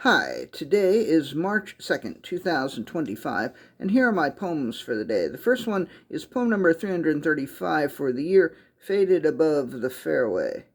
Hi, today is March 2nd, 2025, and here are my poems for the day. The first one is poem number 335 for the year, Faded Above the Fairway.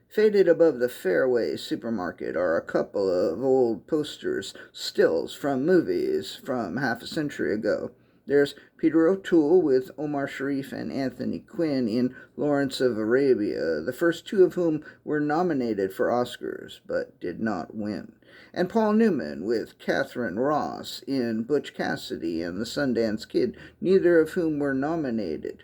Faded above the Fairway supermarket are a couple of old posters, stills from movies from half a century ago. There's Peter O'Toole with Omar, Shariff, and Anthony Quinn in Lawrence of Arabia, the first two of whom were nominated for Oscars but did not win. And Paul Newman with Katherine Ross in Butch, Cassidy, and the Sundance Kid, neither of whom were nominated.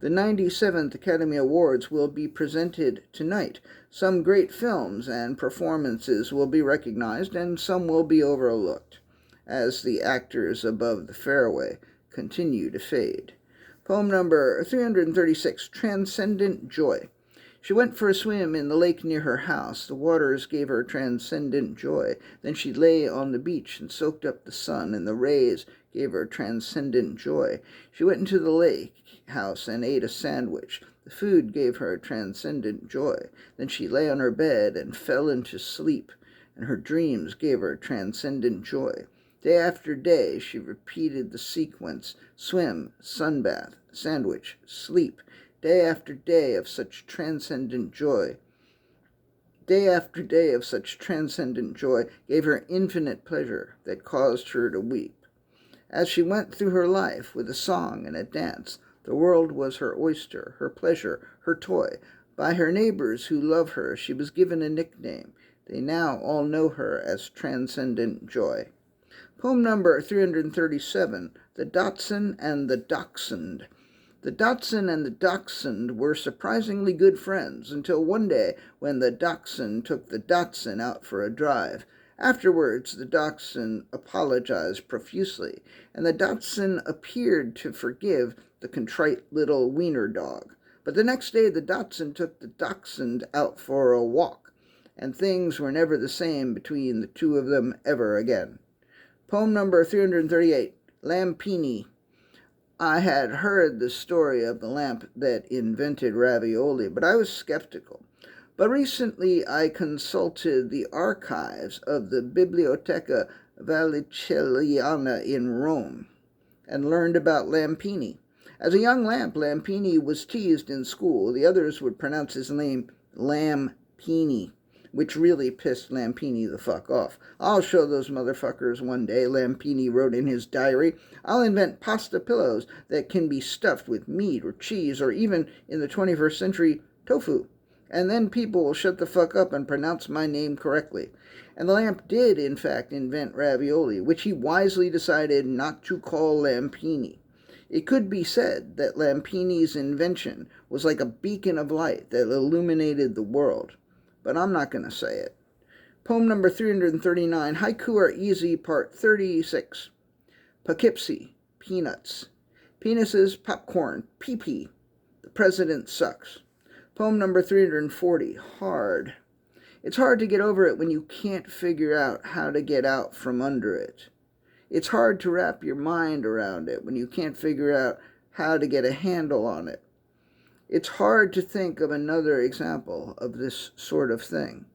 The 97th Academy Awards will be presented tonight. Some great films and performances will be recognized, and some will be overlooked, as the actors above the fairway continue to fade. Poem number 336, Transcendent Joy. She went for a swim in the lake near her house. The waters gave her transcendent joy. Then she lay on the beach and soaked up the sun, and the rays gave her transcendent joy. She went into the lake house and ate a sandwich. The food gave her transcendent joy. Then she lay on her bed and fell into sleep, and her dreams gave her transcendent joy. Day after day she repeated the sequence: swim, sunbath, sandwich, sleep. Day after day of such transcendent joy. Day after day of such transcendent joy gave her infinite pleasure that caused her to weep. As she went through her life with a song and a dance, the world was her oyster, her pleasure, her toy. By her neighbors who love her, she was given a nickname. They now all know her as Transcendent Joy. Poem number 337, The Dachshund and the Dachshund. The Dachshund and the Dachshund were surprisingly good friends until one day when the Dachshund took the Dachshund out for a drive. Afterwards, the Dachshund apologized profusely, and the Dachshund appeared to forgive the contrite little wiener dog. But the next day, the Dachshund took the Dachshund out for a walk, and things were never the same between the two of them ever again. Poem number 338, Lampini. I had heard the story of the lamp that invented ravioli, but I was skeptical. But recently I consulted the archives of the Biblioteca Vallichelliana in Rome and learned about Lampini. As a young lamp, Lampini was teased in school. The others would pronounce his name Lampini, which really pissed Lampini the fuck off. I'll show those motherfuckers one day, Lampini wrote in his diary. I'll invent pasta pillows that can be stuffed with meat or cheese or even, in the 21st century, tofu. And then people will shut the fuck up and pronounce my name correctly. And the lamp did, in fact, invent ravioli, which he wisely decided not to call Lampini. It could be said that Lampini's invention was like a beacon of light that illuminated the world. But I'm not going to say it. Poem number 339, Haiku Are Easy, Part 36. Poughkeepsie, peanuts. Penises, popcorn, pee-pee. The president sucks. Poem number 340, Hard. It's hard to get over it when you can't figure out how to get out from under it. It's hard to wrap your mind around it when you can't figure out how to get a handle on it. It's hard to think of another example of this sort of thing.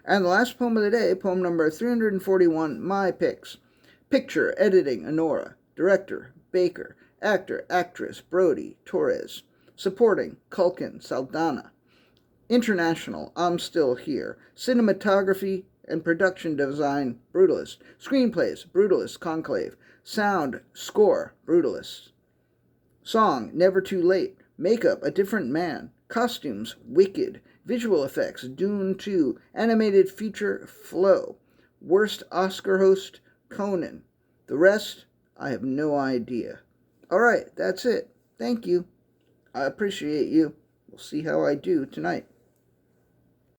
And the last poem of the day, poem number 341, My Picks. Picture, editing, Honora. Director, Baker. Actor, actress, Brody, Torres. Supporting, Culkin, Saldana. International, I'm Still Here. Cinematography and production design, Brutalist. Screenplays, Brutalist, Conclave. Sound, score, Brutalist. Song, Never Too Late. Makeup, A Different Man. Costumes, Wicked. Visual effects, Dune 2. Animated feature, Flow. Worst Oscar host, Conan. The rest, I have no idea. All right, that's it. Thank you. I appreciate you. We'll see how I do tonight.